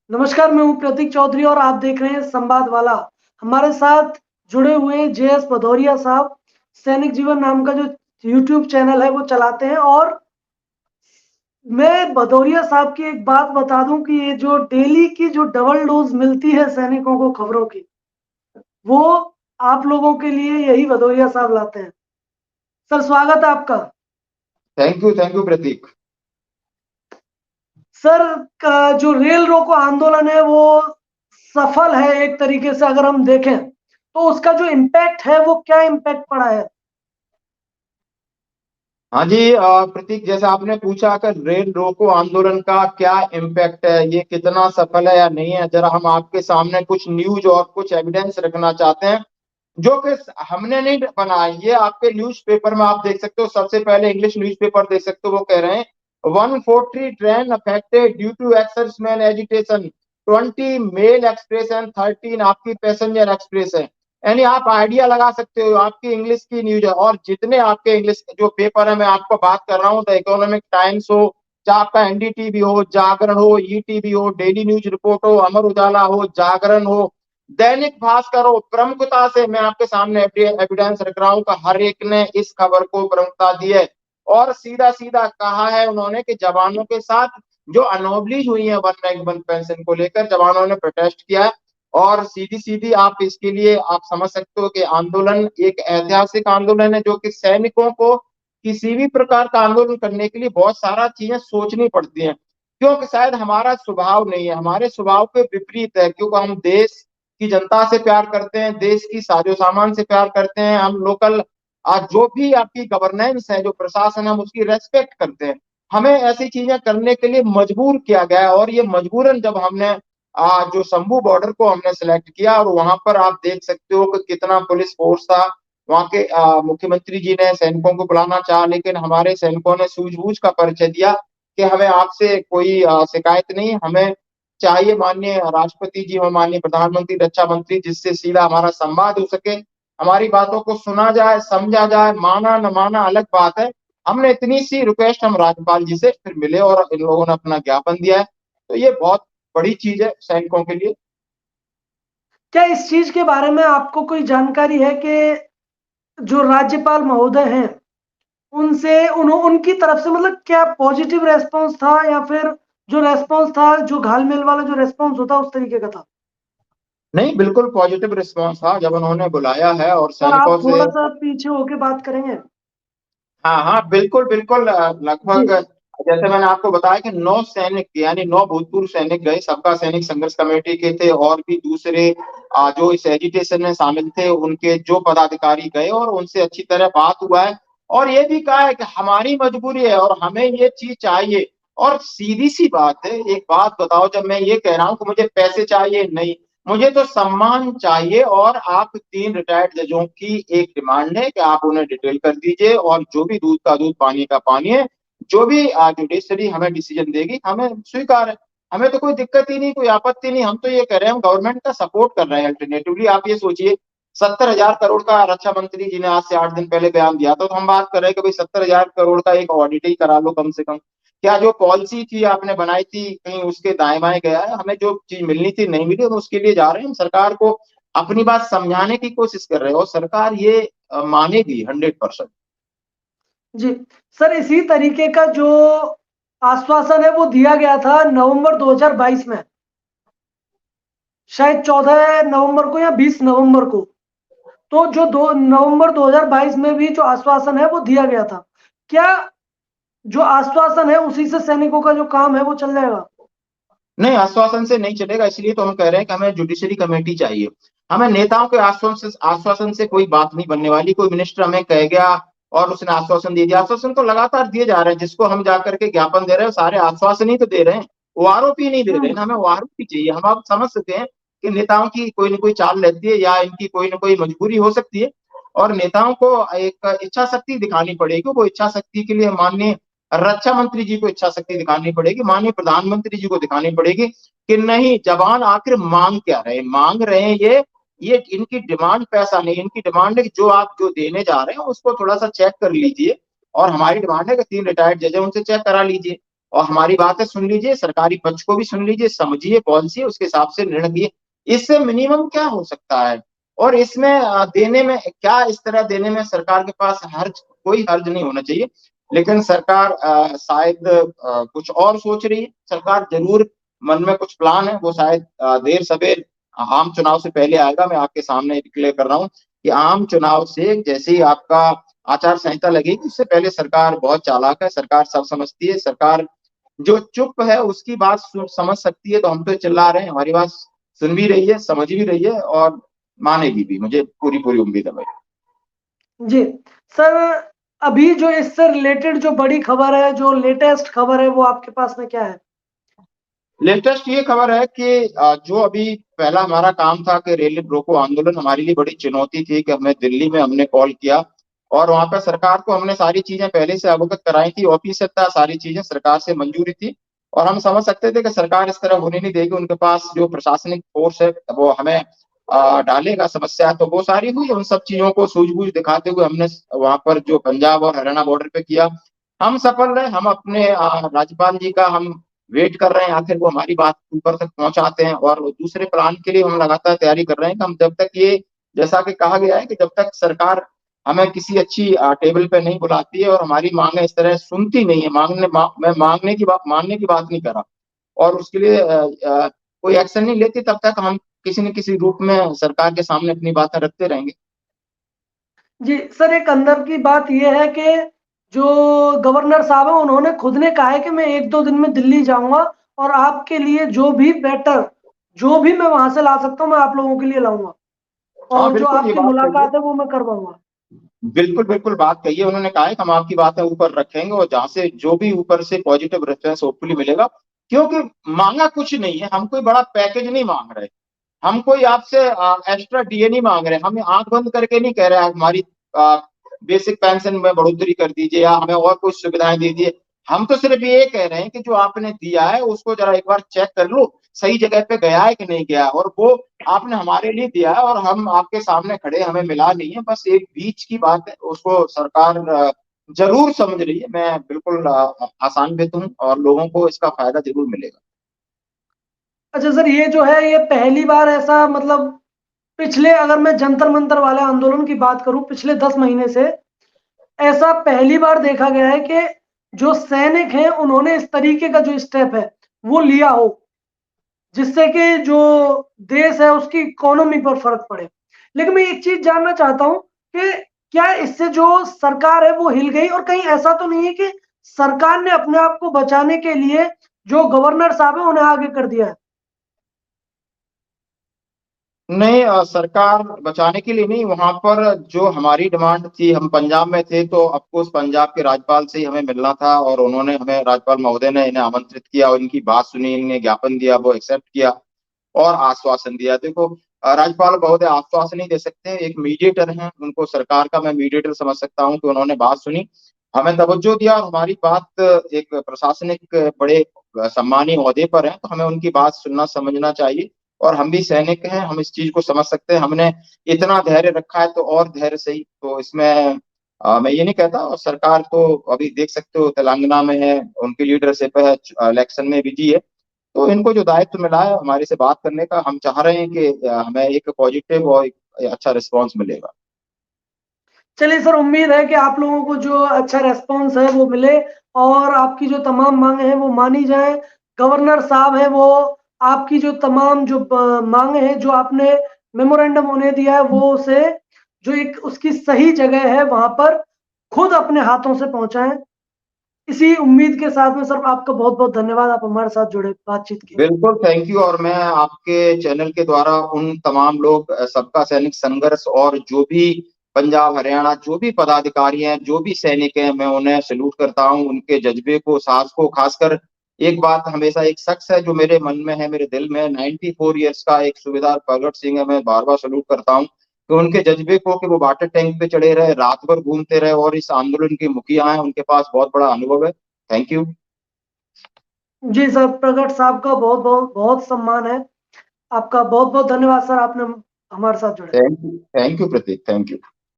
नमस्कार, मैं हूं प्रतीक चौधरी और आप देख रहे हैं संवाद वाला। हमारे साथ जुड़े हुए जेएस भदौरिया साहब सैनिक जीवन नाम का जो यूट्यूब चैनल है वो चलाते हैं। और मैं भदौरिया साहब की एक बात बता दूं कि ये जो डेली की जो डबल डोज मिलती है सैनिकों को खबरों की, वो आप लोगों के लिए यही भदौरिया साहब लाते हैं। सर, स्वागत है आपका। Thank you Prateek. सर, जो रेल रोको आंदोलन है वो सफल है एक तरीके से। अगर हम देखें तो उसका जो इम्पैक्ट है वो क्या इम्पैक्ट पड़ा है? हाँ जी, प्रतीक, जैसा आपने पूछा कि रेल रोको आंदोलन का क्या इम्पैक्ट है, ये कितना सफल है या नहीं है, जरा हम आपके सामने कुछ न्यूज और कुछ एविडेंस रखना चाहते हैं जो कि हमने नहीं बनाया। ये आपके न्यूज़पेपर में आप देख सकते हो। सबसे पहले इंग्लिश न्यूज़पेपर देख सकते हो, वो कह रहे हैं 140 train affected due to exservicemen agitation, 20 mail express and 13 आपकी पैसेंजर एक्सप्रेस है। यानी आप आइडिया लगा सकते हो, आपकी इंग्लिश की न्यूज है। और जितने आपके इंग्लिश जो पेपर है, मैं आपको बात कर रहा हूँ, द इकोनॉमिक टाइम्स हो, चाहे आपका एनडीटीवी हो, जागरण हो, ईटीवी हो, डेली न्यूज रिपोर्ट हो, अमर उजाला हो, जागरण हो, दैनिक भास्कर हो, प्रमुखता से मैं आपके सामने एविडेंस रख रहा हूँ कि हर एक ने इस खबर को प्रमुखता दी है। और सीधा सीधा कहा है उन्होंने कि जवानों के साथ जो अनोबलीज हुई है वन रैंक वन पेंशन को लेकर, जवानों ने प्रोटेस्ट किया है। और सीधी सीधी आप इसके लिए आप समझ सकते हो कि आंदोलन एक ऐतिहासिक आंदोलन है, जो कि सैनिकों को किसी भी प्रकार का आंदोलन करने के लिए बहुत सारा चीजें सोचनी पड़ती हैं, क्योंकि शायद हमारा स्वभाव नहीं है, हमारे स्वभाव के विपरीत है। क्योंकि हम देश की जनता से प्यार करते हैं, देश की साजो सामान से प्यार करते हैं, हम लोकल जो भी आपकी गवर्नेंस है, जो प्रशासन है, हम उसकी रेस्पेक्ट करते हैं। हमें ऐसी चीजें करने के लिए मजबूर किया गया है। और ये मजबूरन जब हमने जो शंभू बॉर्डर को हमने सिलेक्ट किया, और वहां पर आप देख सकते हो कि कितना पुलिस फोर्स था। वहां के मुख्यमंत्री जी ने सैनिकों को बुलाना चाहा, लेकिन हमारे सैनिकों ने सूझबूझ का परिचय दिया कि हमें आपसे कोई शिकायत नहीं, हमें चाहिए माननीय राष्ट्रपति जी और माननीय प्रधानमंत्री, रक्षा मंत्री, जिससे सीधा हमारा संवाद हो सके, हमारी बातों को सुना जाए, समझा जाए। माना न माना अलग बात है। हमने इतनी सी रिक्वेस्ट हम राज्यपाल जी से फिर मिले और इन लोगों ने अपना ज्ञापन दिया है। तो ये बहुत बड़ी चीज है सैनिकों के लिए। क्या इस चीज के बारे में आपको कोई जानकारी है कि जो राज्यपाल महोदय हैं उनसे उनकी तरफ से मतलब क्या पॉजिटिव रेस्पॉन्स था, या फिर जो रेस्पॉन्स था, जो घालमेल वाला जो रेस्पॉन्स होता उस तरीके का था? नहीं, बिल्कुल पॉजिटिव रिस्पांस था जब उन्होंने बुलाया है और सर, सैनिकों आप से। थोड़ा सा पीछे होके बात करेंगे? हाँ हाँ, बिल्कुल बिल्कुल, जी। लगभग जैसे मैंने आपको बताया कि 9 सैनिक, यानी 9 भूतपूर्व सैनिक गए, सबका सैनिक संघर्ष कमेटी के थे, और भी दूसरे जो इस एजिटेशन में शामिल थे उनके जो पदाधिकारी गए, और उनसे अच्छी तरह बात हुआ है। और ये भी कहा है कि हमारी मजबूरी है और हमें ये चीज चाहिए। और सीधी सी बात है, एक बात बताओ, जब मैं ये कह रहा हूँ कि मुझे पैसे चाहिए, नहीं, मुझे तो सम्मान चाहिए। और आप 3 रिटायर्ड जजों की एक डिमांड है कि आप उन्हें डिटेल कर दीजिए, और जो भी दूध का दूध पानी का पानी है, जो भी जुडिशरी हमें डिसीजन देगी, हमें स्वीकार है। हमें तो कोई दिक्कत ही नहीं, कोई आपत्ति नहीं। हम तो ये कह रहे हैं, हम गवर्नमेंट का सपोर्ट कर रहे हैं। अल्टरनेटिवली आप ये सोचिए, 70,000 करोड़ का रक्षा मंत्री जी ने आज से 8 दिन पहले बयान दिया था, तो हम बात कर रहे हैं कि भाई 70,000 करोड़ का एक ऑडिट ही करा लो कम से कम। क्या जो पॉलिसी थी आपने बनाई थी, कहीं उसके दाएं बाएं गया है? हमें जो चीज मिलनी थी नहीं मिली, हम उसके लिए जा रहे हैं। हम सरकार को अपनी बात समझाने की कोशिश कर रहे हैं, और सरकार ये मानेगी 100%। जी। सर, इसी तरीके का जो आश्वासन है वो दिया गया था नवंबर 2022 में, शायद 14 नवंबर को या 20 नवंबर को। तो जो 2 नवंबर 2022 में भी जो आश्वासन है वो दिया गया था। क्या जो आश्वासन है उसी से सैनिकों का जो काम है वो चल जाएगा? नहीं, आश्वासन से नहीं चलेगा। इसलिए तो हम कह रहे हैं कि हमें जुडिशरी कमेटी चाहिए। हमें नेताओं के आश्वासन से कोई बात नहीं बनने वाली। कोई मिनिस्टर हमें कह गया और उसने आश्वासन दे दिया, आश्वासन तो लगातार दिए जा रहे हैं। जिसको हम जाकर के ज्ञापन दे रहे हैं, सारे आश्वासन ही तो दे रहे हैं, वो आरोपी नहीं दे रहे हैं। हमें वो आरोपी चाहिए। हम आप समझ सकते हैं कि नेताओं की कोई ना कोई चाल रहती है, या इनकी कोई ना कोई मजबूरी हो सकती है। और नेताओं को एक इच्छा शक्ति दिखानी पड़ेगी। वो इच्छा शक्ति के लिए माननीय रक्षा मंत्री जी को इच्छा शक्ति दिखानी पड़ेगी, माननीय प्रधानमंत्री जी को दिखानी पड़ेगी कि नहीं, जवान आखिर मांग क्या रहे हैं। मांग रहे हैं ये इनकी डिमांड पैसा नहीं, इनकी डिमांड है कि जो आप जो देने जा रहे हैं उसको थोड़ा सा चेक कर लीजिए। और हमारी डिमांड है कि 3 रिटायर्ड जज है, उनसे चेक करा लीजिए। और हमारी बातें सुन लीजिए, सरकारी पक्ष को भी सुन लीजिए, समझिए पॉलिसी, उसके हिसाब से निर्णय दिए। इससे मिनिमम क्या हो सकता है? और इसमें देने में क्या, इस तरह देने में सरकार के पास कोई हर्ज नहीं होना चाहिए। लेकिन सरकार शायद कुछ और सोच रही है। सरकार जरूर मन में कुछ प्लान है, वो शायद देर सवेर आम चुनाव से पहले आएगा। मैं आपके सामने डिक्लेयर कर रहा हूँ कि आम चुनाव से जैसे ही आपका आचार संहिता लगेगी, उससे पहले सरकार बहुत चालाक है, सरकार सब समझती है। सरकार जो चुप है उसकी बात समझ सकती है। तो हम तो चिल्ला रहे हैं, हमारी बात सुन भी रही है, समझ भी रही है और मानेगी भी, मुझे पूरी पूरी उम्मीद है भाई। जी सर, अभी जो इससे रिलेटेड जो बड़ी खबर है, जो लेटेस्ट खबर है, वो आपके पास में क्या है? लेटेस्ट ये खबर है कि जो अभी पहला हमारा काम था कि रेल रोको आंदोलन, हमारे लिए बड़ी चुनौती थी कि हमें दिल्ली में हमने कॉल किया और वहां पर सरकार को हमने सारी चीजें पहले से अवगत कराई थी। ऑफिस तक सारी चीजें सरकार से मंजूरी थी और हम समझ सकते थे कि सरकार इस तरह होने नहीं देगी। उनके पास जो प्रशासनिक फोर्स है वो हमें डालेगा समस्या, तो वो सारी हुई। उन सब चीजों को सूझबूझ दिखाते हुए हमने वहां पर जो पंजाब और हरियाणा बॉर्डर पे किया, हम सफल रहे। हम अपने राज्यपाल जी का हम वेट कर रहे हैं, आखिर वो हमारी बात ऊपर तक पहुंचाते हैं। और दूसरे प्लान के लिए हम लगातार तैयारी कर रहे हैं कि हम जब तक ये, जैसा कि कहा गया है कि जब तक सरकार हमें किसी अच्छी टेबल पे नहीं बुलाती है और हमारी मांगे इस तरह सुनती नहीं है, मैं मानने की बात नहीं कर रहा, और उसके लिए कोई एक्शन नहीं लेती, तब तक हम किसी न किसी रूप में सरकार के सामने अपनी बातें रखते रहेंगे। जी सर, एक अंदर की बात ये है कि जो गवर्नर साहब हैं, उन्होंने खुद ने कहा है कि मैं 1-2 दिन में दिल्ली जाऊंगा और आपके लिए जो भी बेटर, जो भी मैं वहां से ला सकता हूँ, मैं आप लोगों के लिए लाऊंगा हाँ और जो बिल्कुल, ये आपकी बात सही है। मुलाकात है वो मैं करवाऊंगा। बिल्कुल बिल्कुल बात कही है उन्होंने। कहा है कि हम आपकी बातें ऊपर रखेंगे और जहां से जो भी ऊपर से पॉजिटिव रेस्पॉन्स होपफुली मिलेगा। क्योंकि मांगा कुछ नहीं है, हम कोई बड़ा पैकेज नहीं मांग रहे, हम कोई आपसे एक्स्ट्रा डीए नहीं मांग रहे, हम आंख बंद करके नहीं कह रहे हमारी बेसिक पेंशन में बढ़ोतरी कर दीजिए या हमें और कुछ सुविधाएं दीजिए। हम तो सिर्फ ये कह रहे हैं कि जो आपने दिया है उसको जरा एक बार चेक कर लो, सही जगह पे गया है कि नहीं गया, और वो आपने हमारे लिए दिया है और हम आपके सामने खड़े, हमें मिला नहीं है। बस एक बीच की बात है, उसको सरकार जरूर समझ रही है। मैं बिल्कुल आशान्वित हूँ और लोगों को इसका फायदा जरूर मिलेगा। अच्छा सर, ये जो है, ये पहली बार ऐसा, मतलब पिछले, अगर मैं जंतर मंतर वाले आंदोलन की बात करूं, पिछले 10 महीने से ऐसा पहली बार देखा गया है कि जो सैनिक हैं उन्होंने इस तरीके का जो स्टेप है वो लिया हो, जिससे कि जो देश है उसकी इकोनॉमी पर फर्क पड़े। लेकिन मैं एक चीज जानना चाहता हूं कि क्या इससे जो सरकार है वो हिल गई, और कहीं ऐसा तो नहीं है कि सरकार ने अपने आप को बचाने के लिए जो गवर्नर साहब है उन्हें आगे कर दिया है? नहीं, सरकार बचाने के लिए नहीं, वहां पर जो हमारी डिमांड थी, हम पंजाब में थे तो अफकोर्स पंजाब के राज्यपाल से ही हमें मिलना था और उन्होंने हमें, राज्यपाल महोदय ने इन्हें आमंत्रित किया, उनकी बात सुनी, इन्हें ज्ञापन दिया, वो एक्सेप्ट किया और आश्वासन दिया। देखो, राज्यपाल महोदय आश्वासन नहीं दे सकते, एक मीडिएटर हैं, उनको सरकार का मैं मीडिएटर समझ सकता हूँ कि उन्होंने बात सुनी, हमें तवज्जो दिया और हमारी बात, एक प्रशासनिक बड़े सम्मानीय ओहदे पर है तो हमें उनकी बात सुनना समझना चाहिए। और हम भी सैनिक हैं, हम इस चीज को समझ सकते हैं, हमने इतना धैर्य रखा है तो और धैर्य सही। तो इसमें मैं ये नहीं कहता, और सरकार तो अभी देख सकते हो तेलंगाना में है, उनकी लीडरशिप है, इलेक्शन में बिजी है। तो इनको जो दायित्व मिला है हमारे से बात करने का, हम चाह रहे हैं कि हमें एक पॉजिटिव और एक अच्छा रिस्पॉन्स मिलेगा। चलिए सर, उम्मीद है कि आप लोगों को जो अच्छा रेस्पॉन्स है वो मिले और आपकी जो तमाम मांगे हैं वो मानी जाए। गवर्नर साहब है वो आपकी जो तमाम जो मांगे हैं, जो आपने मेमोरेंडम उन्हें दिया है, वो उसे जो एक उसकी सही जगह है वहां पर खुद अपने हाथों से पहुंचाएं। इसी उम्मीद के साथ में सर, आपका बहुत बहुत धन्यवाद, आप हमारे साथ जुड़े, बातचीत की। बिल्कुल, थैंक यू। और मैं आपके चैनल के द्वारा उन तमाम लोग, सबका सैनिक संघर्ष और जो भी पंजाब हरियाणा जो भी पदाधिकारी हैं, जो भी सैनिक हैं, मैं उन्हें सैल्यूट करता हूं, उनके जज्बे को, साहस को। खासकर एक बात हमेशा, एक शख्स है जो मेरे मन में है, मेरे दिल में, 94 ईयर्स का एक सूबेदार भगत सिंह है, मैं बार बार सैल्यूट करता हूं कि उनके जज्बे को, कि वो वाटर टैंक पे चढ़े रहे, रात भर घूमते रहे और इस आंदोलन के मुखिया हैं, उनके पास बहुत बड़ा अनुभव है। Thank you. जी सर, प्रगट साहब का बहुत बहुत बहुत सम्मान है। आपका बहुत बहुत धन्यवाद सर, आपने हमारे साथ जुड़े। Thank you Prateek, thank you.